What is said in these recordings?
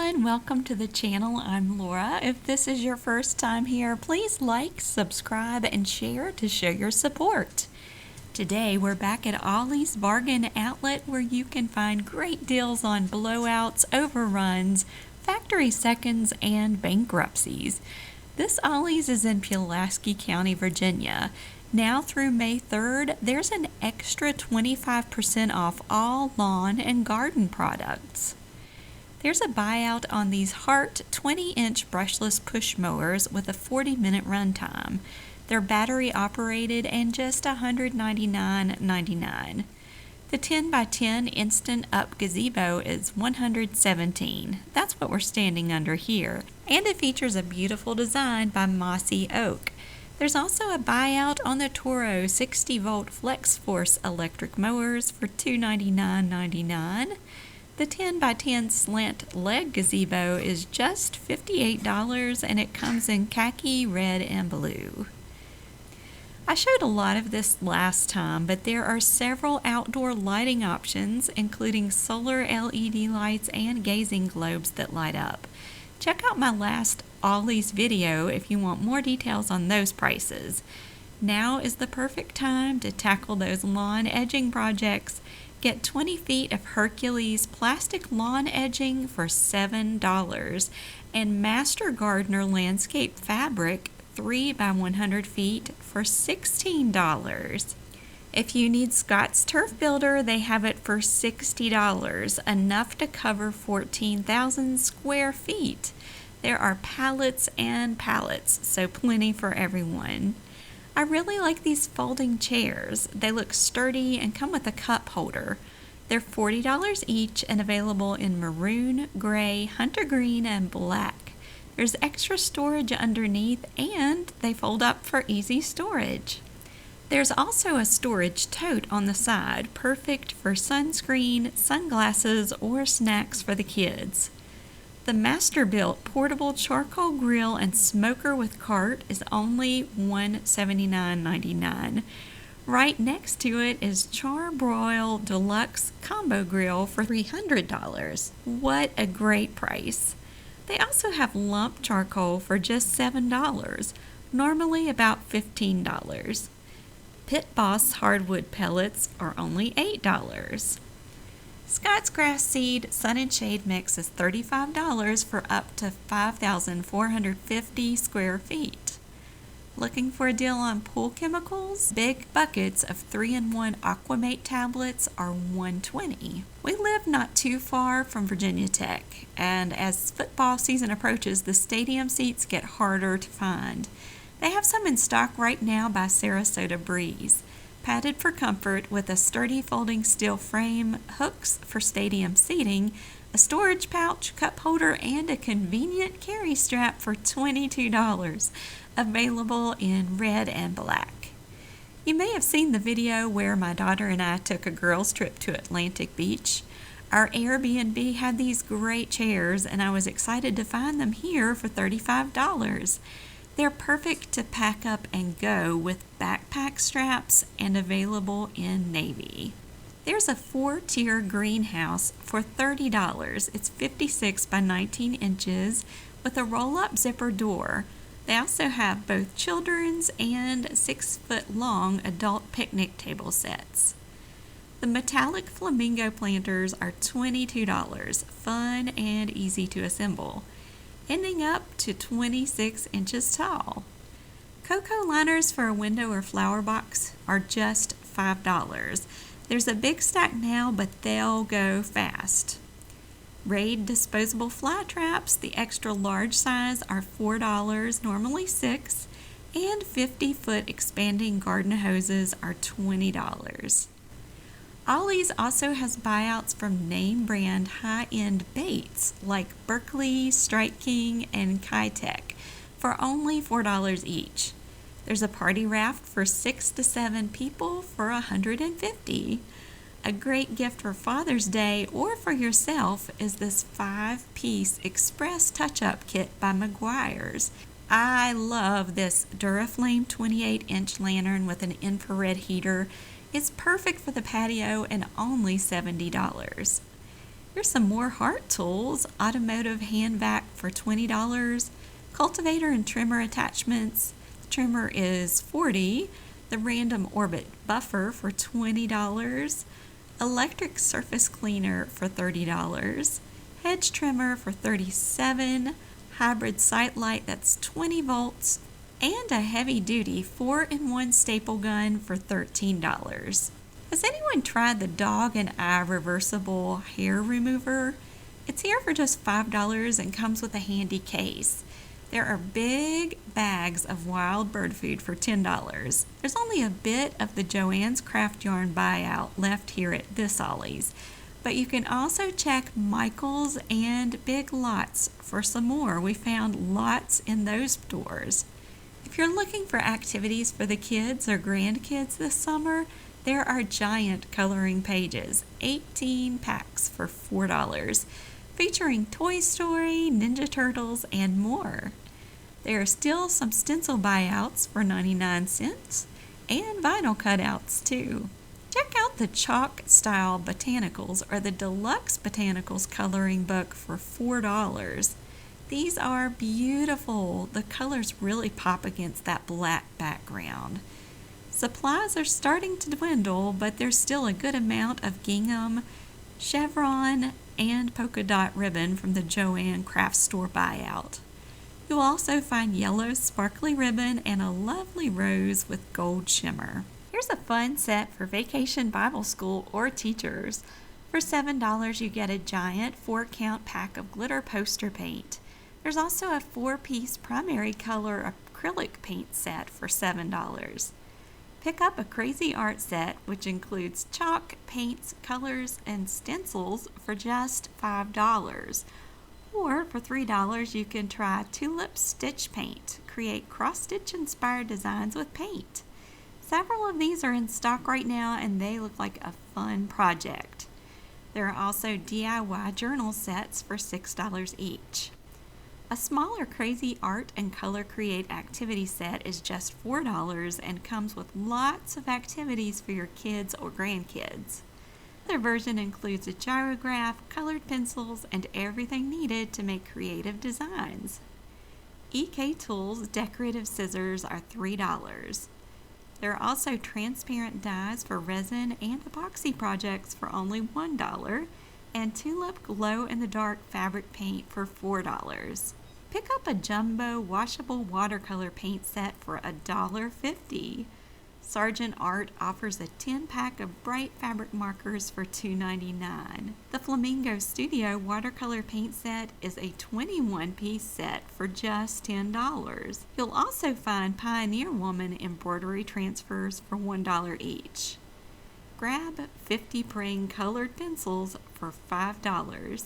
everyone, welcome to the channel. I'm Laura. If this is your first time here, please like, subscribe, and share to show your support. Today we're back at Ollie's Bargain Outlet where you can find great deals on blowouts, overruns, factory seconds, and bankruptcies. This Ollie's is in Pulaski County, Virginia. Now through May 3rd, there's an extra 25% off all lawn and garden products. There's a buyout on these Hart 20-inch brushless push mowers with a 40-minute runtime. They're battery operated and just $199.99. The 10x10 Instant Up gazebo is $117. That's what we're standing under here. And it features a beautiful design by Mossy Oak. There's also a buyout on the Toro 60-volt Flex Force electric mowers for $299.99. The 10x10 slant leg gazebo is just $58 and it comes in khaki, red, and blue. I showed a lot of this last time, but there are several outdoor lighting options, including solar LED lights and gazing globes that light up. Check out my last Ollie's video if you want more details on those prices. Now is the perfect time to tackle those lawn edging projects. Get 20 feet of Hercules plastic lawn edging for $7 and Master Gardener landscape fabric 3 by 100 feet for $16. If you need Scott's Turf Builder, they have it for $60, enough to cover 14,000 square feet. There are pallets and pallets, so plenty for everyone. I really like these folding chairs. They look sturdy and come with a cup holder. They're $40 each and available in maroon, gray, hunter green, and black. There's extra storage underneath and they fold up for easy storage. There's also a storage tote on the side, perfect for sunscreen, sunglasses, or snacks for the kids. The Masterbuilt portable charcoal grill and smoker with cart is only $179.99. Right next to it is Char-Broil Deluxe Combo Grill for $300. What a great price! They also have lump charcoal for just $7, normally about $15. Pit Boss hardwood pellets are only $8. Scott's Grass Seed Sun and Shade Mix is $35 for up to 5,450 square feet. Looking for a deal on pool chemicals? Big buckets of 3-in-1 Aquamate tablets are $120. We live not too far from Virginia Tech, and as football season approaches, the stadium seats get harder to find. They have some in stock right now by Sarasota Breeze. Padded for comfort with a sturdy folding steel frame, hooks for stadium seating, a storage pouch, cup holder, and a convenient carry strap for $22. Available in red and black. You may have seen the video where my daughter and I took a girls' trip to Atlantic Beach. Our Airbnb had these great chairs and I was excited to find them here for $35. They're perfect to pack up and go with backpack straps and available in navy. There's a 4-tier greenhouse for $30. It's 56 by 19 inches with a roll-up zipper door. They also have both children's and 6-foot-long adult picnic table sets. The metallic flamingo planters are $22, fun and easy to assemble, ending up to 26 inches tall. Cocoa liners for a window or flower box are just $5. There's a big stack now, but they'll go fast. Raid disposable fly traps, the extra large size, are $4, normally $6, and 50-foot expanding garden hoses are $20. Ollie's also has buyouts from name brand high-end baits like Berkeley, Strike King, and Kitech for only $4 each. There's a party raft for 6 to 7 people for $150. A great gift for Father's Day or for yourself is this 5-piece Express Touch-Up Kit by Meguiar's. I love this Duraflame 28-inch lantern with an infrared heater. It's perfect for the patio and only $70. Here's some more Hart tools. Automotive hand vac for $20. Cultivator and trimmer attachments. The trimmer is $40. The random orbit buffer for $20. Electric surface cleaner for $30. Hedge trimmer for $37. Hybrid sight light, that's 20 volts. And a heavy-duty 4-in-1 staple gun for $13. Has anyone tried the dog and eye reversible hair remover? It's here for just $5 and comes with a handy case. There are big bags of wild bird food for $10. There's only a bit of the Joann's Craft Yarn buyout left here at this Ollie's, but you can also check Michael's and Big Lots for some more. We found lots in those stores. If you're looking for activities for the kids or grandkids this summer, there are giant coloring pages, 18 packs for $4, featuring Toy Story, Ninja Turtles, and more. There are still some stencil buyouts for 99 cents and vinyl cutouts too. Check out the chalk style botanicals or the deluxe botanicals coloring book for $4. These are beautiful. The colors really pop against that black background. Supplies are starting to dwindle, but there's still a good amount of gingham, chevron, and polka dot ribbon from the Joann Craft Store buyout. You'll also find yellow sparkly ribbon and a lovely rose with gold shimmer. Here's a fun set for vacation Bible school or teachers. For $7, you get a giant 4-count pack of glitter poster paint. There's also a 4-piece primary color acrylic paint set for $7. Pick up a crazy art set, which includes chalk, paints, colors, and stencils for just $5. Or for $3, you can try tulip stitch paint. Create cross-stitch inspired designs with paint. Several of these are in stock right now and they look like a fun project. There are also DIY journal sets for $6 each. A smaller Crazy Art and Color Create activity set is just $4 and comes with lots of activities for your kids or grandkids. Their version includes a gyrograph, colored pencils, and everything needed to make creative designs. EK Tools decorative scissors are $3. There are also transparent dies for resin and epoxy projects for only $1, and Tulip glow-in-the-dark fabric paint for $4. Pick up a jumbo washable watercolor paint set for $1.50. Sargent Art offers a 10-pack of bright fabric markers for $2.99. The Flamingo Studio watercolor paint set is a 21-piece set for just $10. You'll also find Pioneer Woman embroidery transfers for $1 each. Grab 50 Pring colored pencils for $5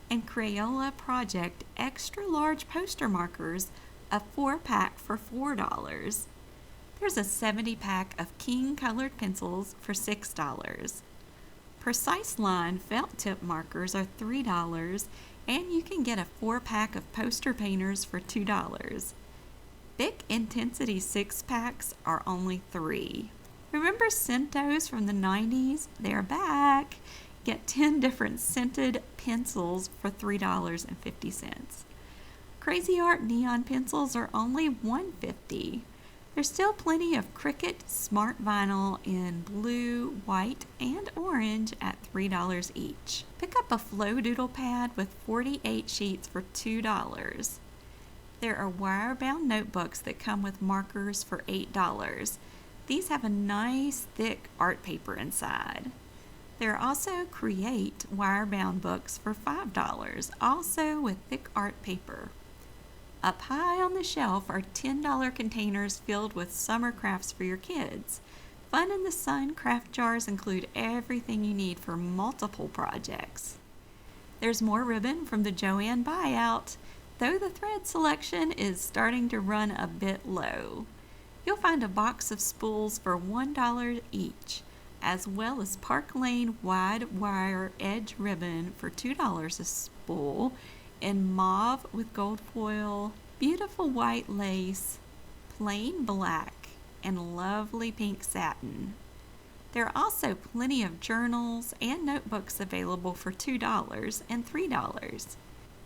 and Crayola Project extra large poster markers, a 4-pack for $4. There's a 70-pack of King colored pencils for $6. Precise Line felt tip markers are $3, and you can get a 4-pack of poster painters for $2. Bic Intensity 6-packs are only $3. Remember Scentos from the 90s? They're back. Get 10 different scented pencils for $3.50. Crazy Art neon pencils are only $1.50. There's still plenty of Cricut Smart Vinyl in blue, white, and orange at $3 each. Pick up a Flow Doodle pad with 48 sheets for $2. There are wire-bound notebooks that come with markers for $8. These have a nice thick art paper inside. There are also Create wire-bound books for $5, also with thick art paper. Up high on the shelf are $10 containers filled with summer crafts for your kids. Fun in the Sun craft jars include everything you need for multiple projects. There's more ribbon from the Joann buyout, though the thread selection is starting to run a bit low. You'll find a box of spools for $1 each, as well as Park Lane wide wire edge ribbon for $2 a spool, in mauve with gold foil, beautiful white lace, plain black, and lovely pink satin. There are also plenty of journals and notebooks available for $2 and $3.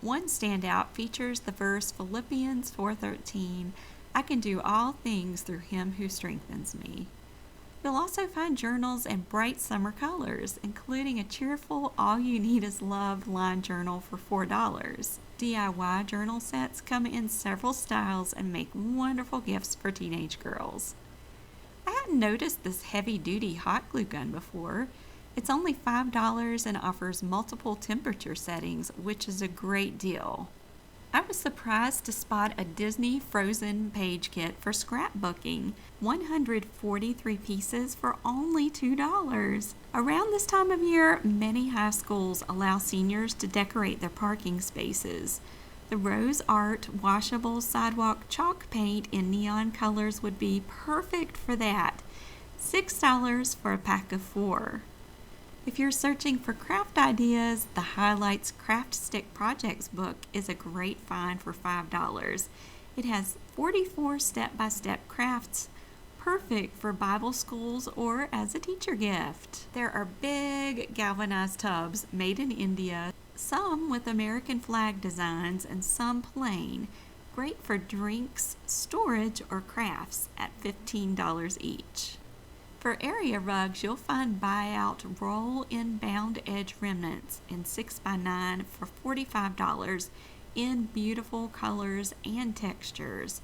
One standout features the verse Philippians 4:13, "I can do all things through him who strengthens me." You'll also find journals in bright summer colors, including a cheerful All You Need Is Love line journal for $4. DIY journal sets come in several styles and make wonderful gifts for teenage girls. I hadn't noticed this heavy-duty hot glue gun before. It's only $5 and offers multiple temperature settings, which is a great deal. I was surprised to spot a Disney Frozen page kit for scrapbooking, 143 pieces for only $2. Around this time of year, many high schools allow seniors to decorate their parking spaces. The Rose Art washable sidewalk chalk paint in neon colors would be perfect for that. $6 for a pack of 4. If you're searching for craft ideas, the Highlights Craft Stick Projects book is a great find for $5. It has 44 step-by-step crafts, perfect for Bible schools or as a teacher gift. There are big galvanized tubs made in India, some with American flag designs and some plain, great for drinks, storage, or crafts at $15 each. For area rugs, you'll find buyout roll-in bound edge remnants in 6x9 for $45 in beautiful colors and textures.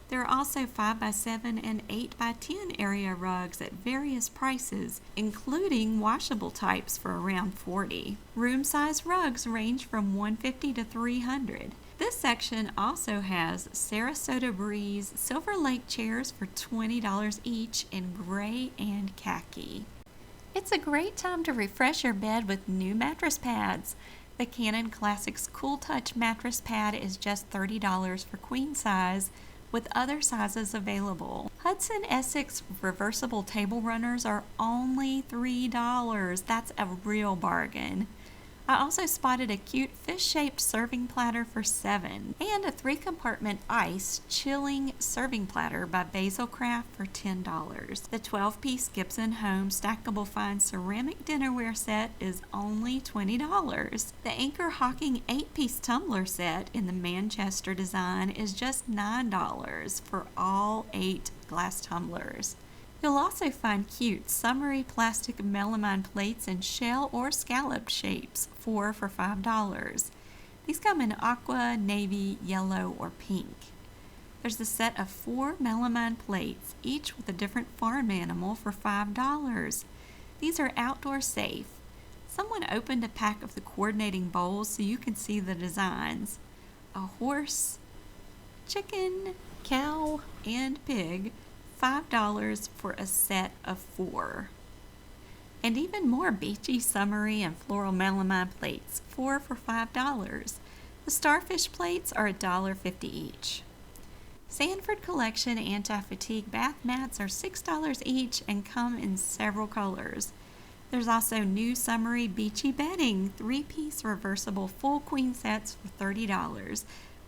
There are also 5x7 and 8x10 area rugs at various prices, including washable types for around $40. Room-size rugs range from $150 to $300. This section also has Sarasota Breeze Silver Lake chairs for $20 each in gray and khaki. It's a great time to refresh your bed with new mattress pads. The Canon Classics Cool Touch mattress pad is just $30 for queen size, with other sizes available. Hudson Essex reversible table runners are only $3. That's a real bargain. I also spotted a cute fish-shaped serving platter for $7 and a 3-compartment ice chilling serving platter by Basil Craft for $10. The 12-piece Gibson Home stackable fine ceramic dinnerware set is only $20. The Anchor Hawking 8-piece tumbler set in the Manchester design is just $9 for all 8 glass tumblers. You'll also find cute summery plastic melamine plates in shell or scallop shapes, 4 for $5. These come in aqua, navy, yellow, or pink. There's a set of 4 melamine plates, each with a different farm animal for $5. These are outdoor safe. Someone opened a pack of the coordinating bowls so you can see the designs. A horse, chicken, cow, and pig, $5 for a set of 4. And even more beachy, summery, and floral melamine plates, 4 for $5. The starfish plates are $1.50 each. Sanford Collection anti-fatigue bath mats are $6 each and come in several colors. There's also new summery beachy bedding, 3-piece reversible full queen sets for $30,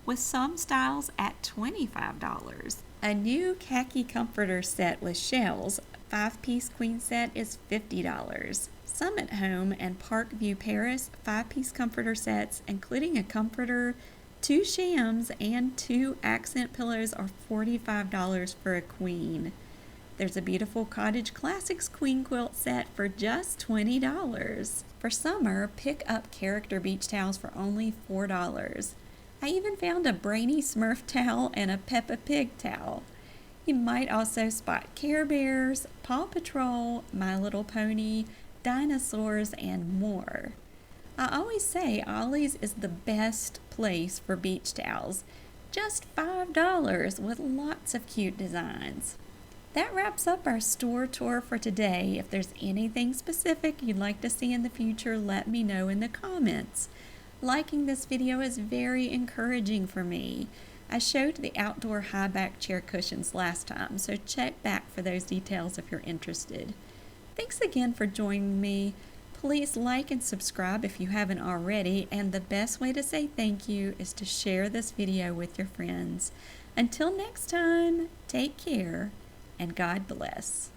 with some styles at $25. A new khaki comforter set with shells, 5-piece queen set is $50. Summit Home and Parkview Paris 5-piece comforter sets, including a comforter, 2 shams, and 2 accent pillows are $45 for a queen. There's a beautiful Cottage Classics queen quilt set for just $20. For summer, pick up character beach towels for only $4. I even found a Brainy Smurf towel and a Peppa Pig towel. You might also spot Care Bears, Paw Patrol, My Little Pony, dinosaurs, and more. I always say Ollie's is the best place for beach towels. Just $5 with lots of cute designs. That wraps up our store tour for today. If there's anything specific you'd like to see in the future, let me know in the comments. Liking this video is very encouraging for me. I showed the outdoor high back chair cushions last time, so check back for those details if you're interested. Thanks again for joining me. Please like and subscribe if you haven't already, and the best way to say thank you is to share this video with your friends. Until next time, take care and God bless.